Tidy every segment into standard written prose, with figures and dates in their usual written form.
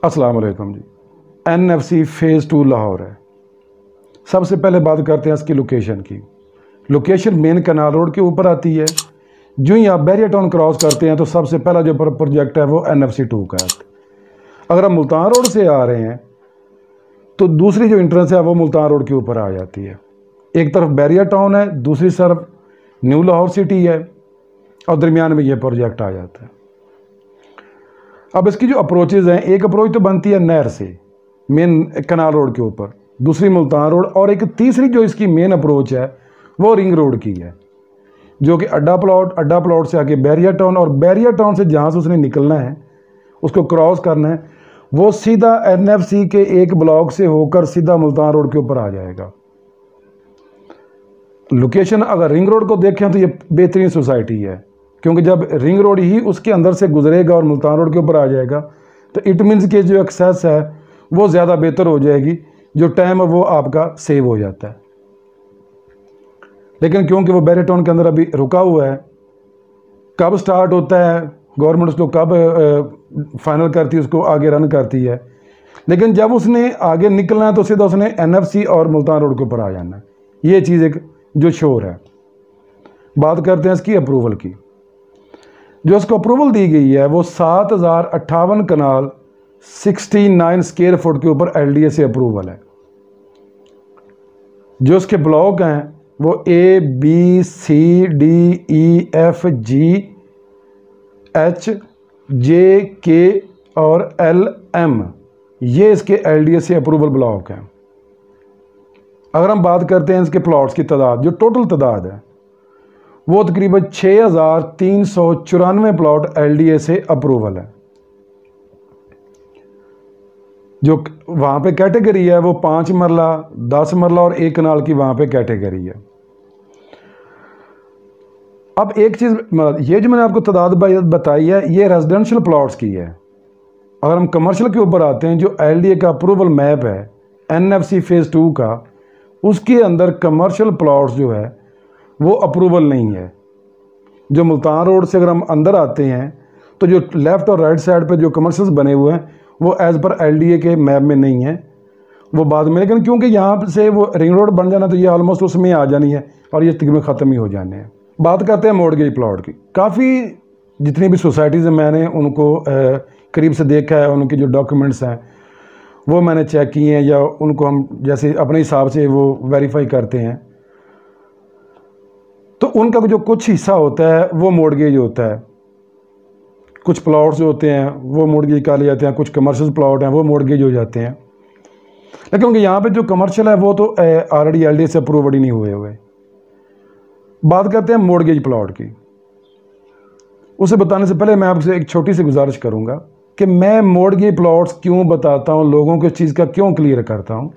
अस्सलाम वालेकुम जी। NFC phase 2 Lahore है। सबसे पहले बात करते हैं इसकी लोकेशन की। लोकेशन मेन कनाल रोड के ऊपर आती है। जो ही आप बैरियर टाउन क्रॉस करते हैं तो सबसे पहला जो प्रोजेक्ट है वो NFC 2 का है। अगर आप मुल्तान रोड से आ रहे हैं तो दूसरी जो इंट्रेंस है वो मुल्तान रोड के ऊपर आ जाती है। एक तरफ बैरियर टाउन है, दूसरी तरफ न्यू लाहौर सिटी है और दरमियान में ये प्रोजेक्ट आ जाता है। अब इसकी जो अप्रोचेज़ हैं, एक अप्रोच तो बनती है नहर से मेन कनाल रोड के ऊपर, दूसरी मुल्तान रोड, और एक तीसरी जो इसकी मेन अप्रोच है वो रिंग रोड की है, जो कि अड्डा प्लॉट से आके बैरियर टाउन, और बैरियर टाउन से जहाँ से उसने निकलना है उसको क्रॉस करना है, वो सीधा NFC के एक ब्लॉक से होकर सीधा मुल्तान रोड के ऊपर आ जाएगा। लोकेशन अगर रिंग रोड को देखें तो ये बेहतरीन सोसाइटी है, क्योंकि जब रिंग रोड ही उसके अंदर से गुजरेगा और मुल्तान रोड के ऊपर आ जाएगा तो इट मीन्स के जो एक्सेस है वो ज़्यादा बेहतर हो जाएगी, जो टाइम है वो आपका सेव हो जाता है। लेकिन क्योंकि वो बैरियर टाउन के अंदर अभी रुका हुआ है, कब स्टार्ट होता है गवर्नमेंट उसको कब फाइनल करती है, उसको आगे रन करती है, लेकिन जब उसने आगे निकलना है तो सीधा उसने NFC और मुल्तान रोड के ऊपर आ जाना है। ये चीज़ एक जो श्योर है। बात करते हैं इसकी अप्रूवल की। जो इसको अप्रूवल दी गई है वो 7058 कनाल 69 स्क्वायर फुट के ऊपर LDA से अप्रूवल है। जो इसके ब्लॉक हैं वो A B C D E F G H J K और L M, ये इसके LDA से अप्रूवल ब्लॉक हैं। अगर हम बात करते हैं इसके प्लॉट्स की तादाद, जो टोटल तादाद है वो तकरीबन 6394 प्लॉट LDA से अप्रूवल है। जो वहाँ पे कैटेगरी है वो 5 मरला, 10 मरला और 1 कनाल की वहाँ पे कैटेगरी है। अब एक चीज़, ये जो मैंने आपको तादाद बताई है ये रेजिडेंशियल प्लॉट्स की है। अगर हम कमर्शियल के ऊपर आते हैं, जो LDA का अप्रूवल मैप है NFC फ़ेज़ 2 का, उसके अंदर कमर्शियल प्लॉट्स जो है वो अप्रूवल नहीं है। जो मुल्तान रोड से अगर हम अंदर आते हैं तो जो लेफ़्ट और राइट साइड पे जो कमर्शियल्स बने हुए हैं वो एज़ पर LDA के मैप में नहीं है, वो बाद में, लेकिन क्योंकि यहाँ से वो रिंग रोड बन जाना तो ये ऑलमोस्ट उसमें आ जानी है और ये तकरीबन ख़त्म ही हो जाने हैं। बात करते हैं मॉर्गेज प्लॉट की। काफ़ी जितनी भी सोसाइटीज़ हैं मैंने उनको करीब से देखा है, उनके जो डॉक्यूमेंट्स हैं वो मैंने चेक किए हैं, या उनको हम जैसे अपने हिसाब से वो वेरीफाई करते हैं, तो उनका जो कुछ हिस्सा होता है वो मॉर्गेज होता है। कुछ प्लॉट्स जो होते हैं वो मॉर्गेज कर लिए जाते हैं, कुछ कमर्शियल प्लॉट हैं वो मॉर्गेज हो जाते हैं। लेकिन क्योंकि यहाँ पे जो कमर्शियल है वो तो ऑलरेडी LDA से अप्रूवड ही नहीं हुए। बात करते हैं मॉर्गेज प्लॉट की। उसे बताने से पहले मैं आपसे एक छोटी सी गुजारिश करूँगा कि मैं मॉर्गेज प्लॉट्स क्यों बताता हूँ, लोगों को इस चीज़ का क्यों क्लियर करता हूँ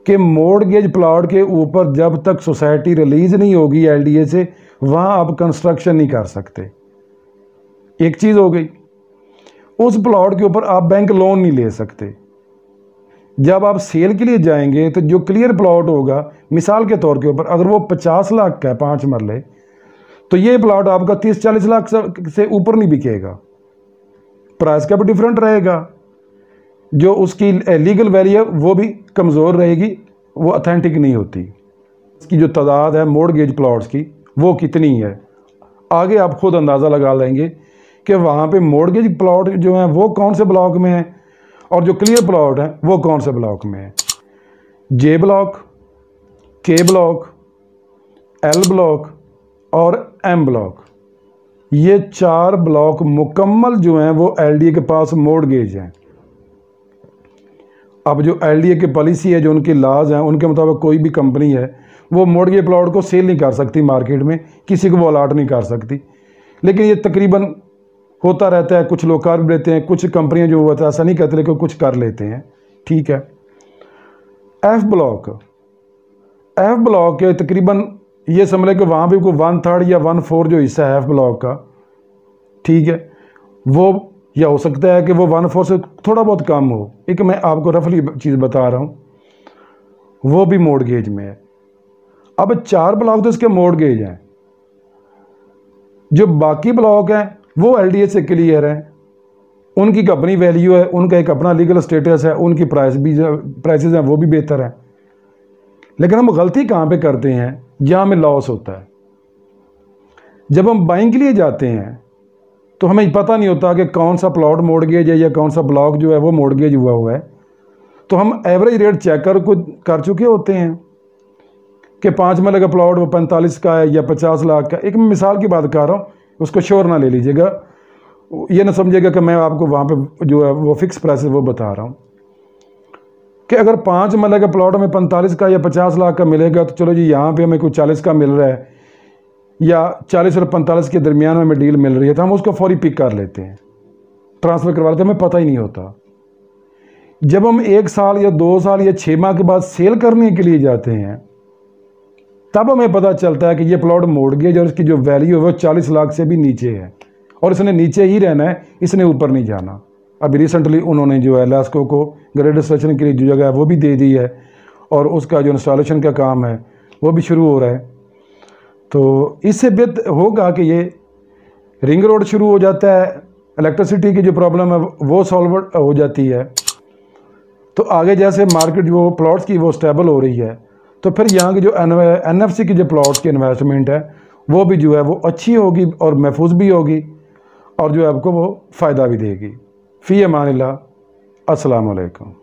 कि मॉर्गेज प्लॉट के ऊपर जब तक सोसाइटी रिलीज़ नहीं होगी LDA से, वहाँ आप कंस्ट्रक्शन नहीं कर सकते। एक चीज़ हो गई, उस प्लॉट के ऊपर आप बैंक लोन नहीं ले सकते। जब आप सेल के लिए जाएंगे तो जो क्लियर प्लॉट होगा, मिसाल के तौर के ऊपर अगर वो 50 लाख का है 5 मरले, तो ये प्लॉट आपका 30-40 लाख से ऊपर नहीं बिकेगा। प्राइस का भी डिफरेंट रहेगा, जो उसकी लीगल वैल्यू है वो भी कमज़ोर रहेगी, वो अथेंटिक नहीं होती। इसकी जो तादाद है मॉर्गेज प्लॉट्स की वो कितनी है, आगे आप खुद अंदाज़ा लगा लेंगे कि वहाँ पे मॉर्गेज प्लॉट जो हैं वो कौन से ब्लॉक में हैं और जो क्लियर प्लॉट हैं वो कौन से ब्लॉक में हैं। J block, K block, L block और M ब्लॉक, ये 4 ब्लॉक मुकम्मल जो हैं वो LDA के पास मॉर्गेज हैं। अब जो LDA की पॉलिसी है, जो उनके लाज हैं, उनके मुताबिक कोई भी कंपनी है वो मॉर्गेज प्लॉट को सेल नहीं कर सकती मार्केट में, किसी को वो अलाट नहीं कर सकती। लेकिन ये तकरीबन होता रहता है, कुछ लोग कर भी लेते हैं, कुछ कंपनियां जो होता है ऐसा नहीं करते लेकिन कुछ कर लेते हैं, ठीक है। F ब्लॉक के तकरीबन ये समझ लें कि वहाँ भी कोई 1/3 या 1/4 जो हिस्सा है F ब्लॉक का, ठीक है, वो या हो सकता है कि वो 1/4 से थोड़ा बहुत कम हो, एक मैं आपको रफली चीज़ बता रहा हूँ, वो भी मॉर्गेज में है। अब 4 ब्लॉक तो इसके मॉर्गेज हैं, जो बाकी ब्लॉक हैं वो LDA से क्लियर हैं। उनकी अपनी वैल्यू है, उनका एक अपना लीगल स्टेटस है, उनकी प्राइसेस हैं वो भी बेहतर हैं। लेकिन हम गलती कहाँ पे करते हैं, जहाँ हमें लॉस होता है। जब हम बाइंग के लिए जाते हैं तो हमें पता नहीं होता कि कौन सा प्लॉट मॉर्गेज है या कौन सा ब्लॉक जो है वो मॉर्गेज हुआ है। तो हम एवरेज रेट चेक कर चुके होते हैं कि 5 मरले का प्लॉट वो 45 का है या 50 लाख का। एक मिसाल की बात कर रहा हूँ, उसको श्योर ना ले लीजिएगा, ये ना समझिएगा कि मैं आपको वहाँ पे जो है वो फिक्स प्राइस वो बता रहा हूँ कि अगर 5 मरले का प्लॉट हमें 45 का या 50 लाख का मिलेगा तो चलो जी यहाँ पे हमें कोई 40 का मिल रहा है या 40 और 45 के दरमियान में हमें डील मिल रही है तो हम उसको फौरी पिक कर लेते हैं, ट्रांसफ़र करवा लेते हैं, हमें पता ही नहीं होता। जब हम 1 साल या 2 साल या 6 माह के बाद सेल करने के लिए जाते हैं तब हमें पता चलता है कि ये प्लॉट मॉर्गेज और इसकी जो वैल्यू है वो 40 लाख से भी नीचे है और इसने नीचे ही रहना है, इसने ऊपर नहीं जाना। अभी रिसेंटली उन्होंने जो है लैस्को को ग्रेड रजिस्ट्रेशन के लिए जो जगह है वो भी दे दी है और उसका जो इंस्टॉलेशन का काम है वो भी शुरू हो रहा है। तो इससे बेहतर होगा कि ये रिंग रोड शुरू हो जाता है, इलेक्ट्रिसिटी की जो प्रॉब्लम है वो सॉल्व हो जाती है, तो आगे जैसे मार्केट जो प्लॉट्स की वो स्टेबल हो रही है तो फिर यहाँ की जो NFC की जो प्लॉट्स की इन्वेस्टमेंट है वो भी जो है वो अच्छी होगी और महफूज भी होगी और जो है आपको वो फ़ायदा भी देगी। फ़ी अमानिल्लाह, अस्सलाम वालेकुम।